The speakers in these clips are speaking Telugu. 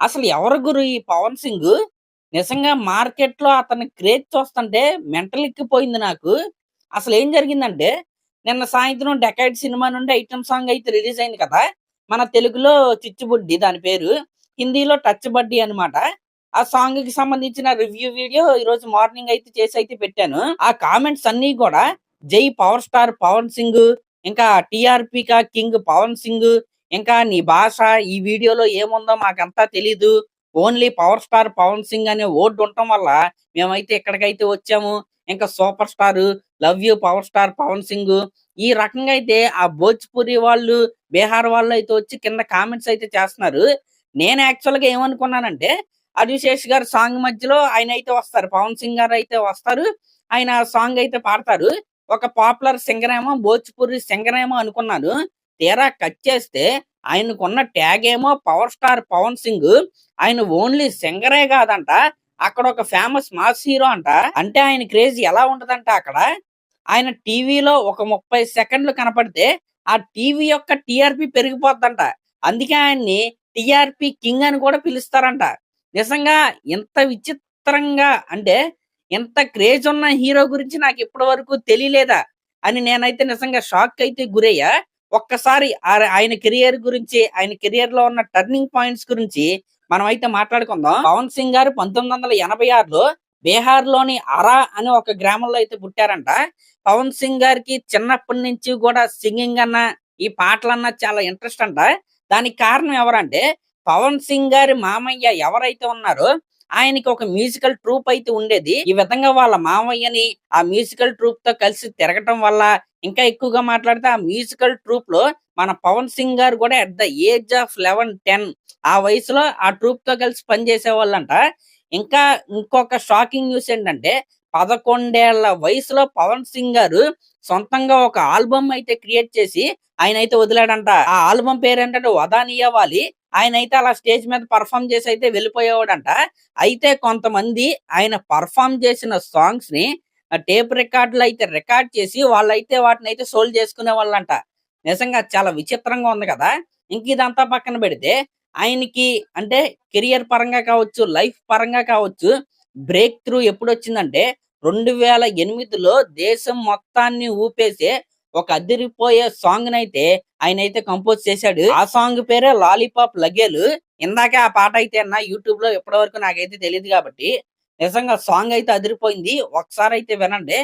అసలు ఎవరు గురు ఈ 'పవన్ సింగ్'? నిజంగా మార్కెట్‌లో అతని క్రేజ్ చూస్తుంటే మెంటల్ ఎక్కిపోయింది నాకు. అసలేం జరిగిందంటే, నిన్న సాయంత్రం 'డెకాయిడ్' సినిమా నుండి ఐటెమ్ సాంగ్ అయితే రిలీజ్ అయింది కదా! మన తెలుగులో 'చిచ్చుబుడ్డి' దాని పేరు. హిందీలో 'టచ్ బడ్డీ' అనమాట. ఆ సాంగ్‌కి సంబంధించిన రివ్యూ వీడియో ఈరోజు మార్నింగ్ అయితే చేసైతే పెట్టాను. ఆ కామెంట్స్ అన్నీ కూడా జై పవర్ స్టార్ పవన్ సింగ్, ఇంకా టీఆర్‌పీకా కింగ్ పవన్ సింగ్, ఇంకా నీ భాష ఈ వీడియోలో ఏముందో మాకంతా తెలీదు. Only power star Pawan Singh అనే ఓర్డ్ ఉండటం వల్ల మేమైతే ఇక్కడికైతే వచ్చాము. ఇంకా super star, love you power star Pawan Singh. ఈ రకంగా అయితే ఆ భోజ్‌పురి వాళ్ళు, బీహార్ వాళ్ళు అయితే వచ్చి కింద కామెంట్స్ అయితే చేస్తున్నారు. నేను యాక్చువల్‌గా ఏమనుకున్నానంటే, 'అడివిశేష్' గారి సాంగ్ మధ్యలో ఆయనైతే వస్తారు. పవన్ సింగ్ గారైతే వస్తారు. ఆయన సాంగ్ అయితే పాడతారు. ఒక పాపులర్ సింగర్ ఏమో, భోజ్‌పురి సింగర్ ఏమో అనుకున్నాను. తీరా కట్ చేస్తే ఆయనకున్న ట్యాగ్ ఏమో పవర్ స్టార్ పవన్ సింగ్. ఆయన ఓన్లీ సింగరే కాదంట, అక్కడ ఒక ఫేమస్ మాస్ హీరో అంట. అంటే ఆయన క్రేజ్ ఎలా ఉంటదంట అక్కడ, ఆయన టీవీలో ఒక 30 సెకండ్లు కనపడితే ఆ టీవీ యొక్క టీఆర్పీ పెరిగిపోద్దంట. అందుకే ఆయన్ని టీఆర్పీ కింగ్ అని కూడా పిలుస్తారంట. నిజంగా ఇంత విచిత్రంగా, అంటే ఇంత క్రేజ్ ఉన్న హీరో గురించి నాకు ఇప్పటి వరకు తెలియలేదా అని నేనైతే నిజంగా షాక్ అయితే గురయ్యా. ఒక్కసారి ఆయన కెరియర్ గురించి, ఆయన కెరియర్ లో ఉన్న టర్నింగ్ పాయింట్స్ గురించి మనం అయితే మాట్లాడుకుందాం. పవన్ సింగ్ గారు 1986లో బీహార్ లోని అరా అనే ఒక గ్రామంలో అయితే పుట్టారంట. పవన్ సింగ్ గారికి చిన్నప్పటి నుంచి కూడా సింగింగ్ అన్న, ఈ పాటలన్నా చాలా ఇంట్రెస్ట్ అంట. దానికి కారణం ఎవరంటే, పవన్ సింగ్ గారి మామయ్య ఎవరైతే ఉన్నారో ఆయనకి ఒక మ్యూజికల్ ట్రూప్ అయితే ఉండేది. ఈ విధంగా వాళ్ళ మామయ్యని ఆ మ్యూజికల్ ట్రూప్ తో కలిసి తిరగటం వల్ల, ఇంకా ఎక్కువగా మాట్లాడితే ఆ మ్యూజికల్ ట్రూప్ లో మన పవన్ సింగ్ గారు కూడా అట్ ద ఏజ్ ఆఫ్ 11, 10 ఆ వయసులో ఆ ట్రూప్ తో కలిసి పనిచేసే వాళ్ళంట. ఇంకా ఇంకొక షాకింగ్ న్యూస్ ఏంటంటే, 11 ఏళ్ల వయసులో పవన్ సింగ్ గారు సొంతంగా ఒక ఆల్బమ్ అయితే క్రియేట్ చేసి ఆయన అయితే వదిలాడంట. ఆ ఆల్బమ్ పేరేంటంటే 'వదానియా వాలి'. ఆయనైతే అలా స్టేజ్ మీద పర్ఫార్మ్ చేసి అయితే వెళ్ళిపోయేవాడంట. అయితే కొంతమంది ఆయన పర్ఫార్మ్ చేసిన సాంగ్స్ ని టేప్ రికార్డులు అయితే రికార్డ్ చేసి వాళ్ళైతే వాటినైతే సోల్డ్ చేసుకునే వాళ్ళంట. నిజంగా చాలా విచిత్రంగా ఉంది కదా! ఇంక ఇదంతా పక్కన పెడితే, ఆయనకి అంటే కెరియర్ పరంగా కావచ్చు, లైఫ్ పరంగా కావచ్చు, బ్రేక్ త్రూ ఎప్పుడొచ్చిందంటే 2008లో దేశం మొత్తాన్ని ఊపేసే ఒక అదిరిపోయే సాంగ్‌నైతే ఆయనైతే కంపోజ్ చేశాడు. ఆ సాంగ్ పేరే 'లాలీపాప్ లగేలు'. ఇందాకే ఆ పాట అయితే ఇన్నా యూట్యూబ్‌లో. ఇప్పటి వరకు నాకైతే తెలీదు కాబట్టి. నిజంగా సాంగ్ అయితే అదిరిపోయింది. ఒకసారైతే వినండి.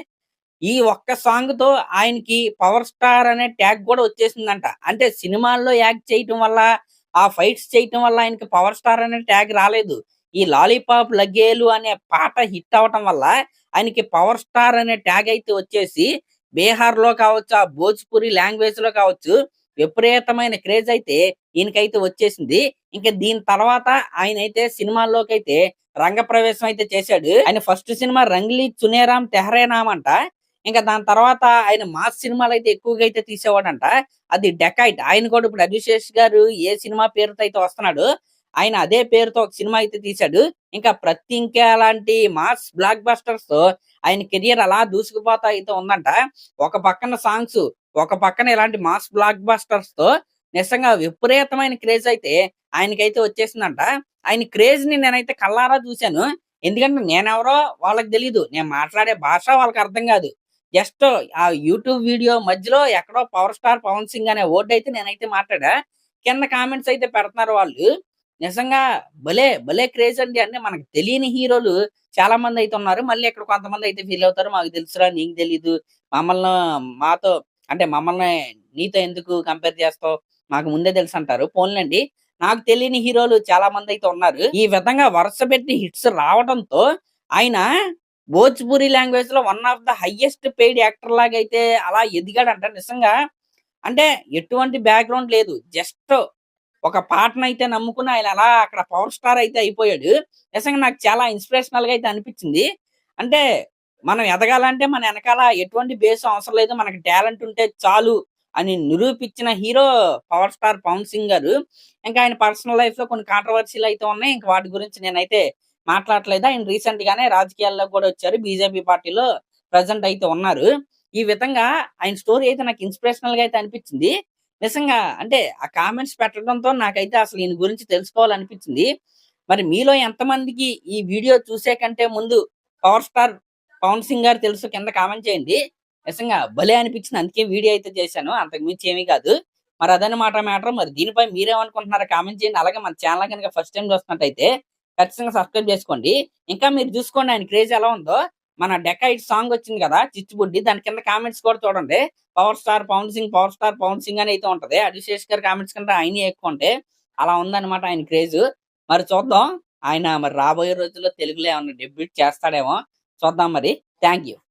ఈ ఒక్క సాంగ్‌తో ఆయనకి పవర్ స్టార్ అనే ట్యాగ్ కూడా వచ్చేసిందంట. అంటే సినిమాల్లో యాక్ట్ చేయటం వల్ల, ఆ ఫైట్స్ చేయటం వల్ల ఆయనకి పవర్ స్టార్ అనే ట్యాగ్ రాలేదు. ఈ 'లాలీపాప్ లగేలు' అనే పాట హిట్ అవ్వటం వల్ల ఆయనకి పవర్ స్టార్ అనే ట్యాగ్ అయితే వచ్చేసి, బీహార్‌లో కావచ్చు, ఆ భోజ్‌పురి లాంగ్వేజ్‌లో కావచ్చు, విపరీతమైన క్రేజ్ అయితే ఈయనకైతే వచ్చేసింది. ఇంక దీని తర్వాత ఆయనైతే సినిమాల్లోకైతే రంగప్రవేశం అయితే చేశాడు. ఆయన ఫస్ట్ సినిమా 'రంగ్లీ చునేరామ్ తెహరే నామ్' అంట. ఇంకా దాని తర్వాత ఆయన మాస్ సినిమాలైతే ఎక్కువగా అయితే తీసేవాడంట. అది 'డెకాయిట్'. ఆయన కూడా ఇప్పుడు 'అభిషేక్' గారు ఏ సినిమా పేరుతో అయితే వస్తున్నాడో, ఆయన అదే పేరుతో ఒక సినిమా అయితే తీశాడు. ఇంకా 'ప్రత్యింక' లాంటి మాస్ బ్లాక్ బస్టర్స్‌తో ఆయన కెరియర్ అలా దూసుకుపోతా అయితే ఉందంట. ఒక పక్కన సాంగ్స్, ఒక పక్కన ఇలాంటి మాస్ బ్లాక్ బస్టర్స్‌తో నిజంగా విపరీతమైన క్రేజ్ అయితే ఆయనకైతే వచ్చేసిందంట. ఆయన క్రేజ్‌ని నేనైతే కళ్ళారా చూసాను. ఎందుకంటే నేనెవరో వాళ్ళకి తెలీదు. నేను మాట్లాడే భాష వాళ్ళకి అర్థం కాదు. జస్ట్ ఆ యూట్యూబ్ వీడియో మధ్యలో ఎక్కడో 'పవర్ స్టార్ పవన్ సింగ్' అనే వర్డ్ నేనైతే మాట్లాడా. కింద కామెంట్స్ అయితే పెడుతున్నారు వాళ్ళు. నిజంగా భలే! భలే క్రేజ్ అండి. అంటే మనకు తెలియని హీరోలు చాలా మందయితే ఉన్నారు. మళ్ళీ ఇక్కడ కొంతమందయితే ఫీల్ అవుతారు. మాకు తెలుసురా నీకు తెలీదు. మమ్మల్ని మాతో అంటే మమ్మల్ని నీతో ఎందుకు కంపేర్ చేస్తావు? మాకు ముందే తెలుసంటారు. పోన్లెండి. నాకు తెలియని హీరోలు చాలా మందయితే ఉన్నారు. ఈ విధంగా వరుసపెట్టి హిట్స్ రావడంతో ఆయన భోజ్‌పురి లాంగ్వేజ్‌లో one of the highest paid actor లాగైతే అలా ఎదిగాడంట. నిజంగా అంటే ఎటువంటి బ్యాక్‌గ్రౌండ్ లేదు. జస్ట్ ఒక పాటనైతే నమ్ముకుని ఆయన అలా అక్కడ పవర్ స్టార్ అయితే అయిపోయాడు. నిజంగా నాకు చాలా ఇన్స్‌పిరేషనల్‌గా అయితే అనిపించింది. అంటే మనం ఎదగాలంటే మన ఎనకాల ఎటువంటి బేస్ అవసరం లేదు. మనకి టాలెంట్ ఉంటే చాలు అని నిరూపించిన hero power star Pawan Singh గారు. ఇంకా ఆయన పర్సనల్ లైఫ్‌లో కొన్ని కాంట్రోవర్సీ‌లు అయితే ఉన్నాయి. ఇంక వాటి గురించి నేనైతే మాట్లాడట్లేదు. ఆయన రీసెంట్ గానే రాజకీయాల్లోకి కూడా వచ్చారు. బీజేపీ పార్టీలో ప్రెజెంట్ అయితే ఉన్నారు. ఈ విధంగా ఆయన స్టోరీ అయితే నాకు ఇన్స్‌పిరేషనల్‌గా అయితే అనిపించింది. నిజంగా అంటే ఆ కామెంట్స్ పెట్టడంతో నాకైతే అసలు ఈయన గురించి తెలుసుకోవాలనిపించింది. మరి మీలో ఎంతమందికి ఈ వీడియో చూసే కంటే ముందు పవర్ స్టార్ పవన్ సింగ్ గారు తెలుసు కింద కామెంట్ చేయండి. నిజంగా భలే అనిపించింది. అందుకే వీడియో అయితే చేశాను. అంతకు మించి ఏమీ కాదు. మరి అదనమాట మ్యాటర్. మరి దీనిపై మీరేమనుకుంటున్నారో కామెంట్ చేయండి. అలాగే మన ఛానల్ గనుక ఫస్ట్ టైమ్ చూస్తున్నట్టయితే ఖచ్చితంగా సబ్స్క్రైబ్ చేసుకోండి. ఇంకా మీరు చూసుకోండి ఆయన క్రేజ్ ఎలా ఉందో. మన 'డెకాయిడ్' సాంగ్ వచ్చింది కదా! 'చిచ్చుబుడ్డి' దాని కింద కామెంట్స్ కూడా చూడండి. Power star Pawan Singh, power star Pawan Singh అని అయితే ఉంటది. అభిషేక్ గారి కామెంట్స్ కంటే ఆయనయి ఎక్కువ ఉంటాయి. అలా ఉందన్నమాట ఆయన క్రేజ్. మరి చూద్దాం. ఆయన మరి రాబోయే రోజుల్లో తెలుగులో ఏమన్నా డెబ్యూట్ చేస్తాడేమో! చూద్దాం మరి. Thank you.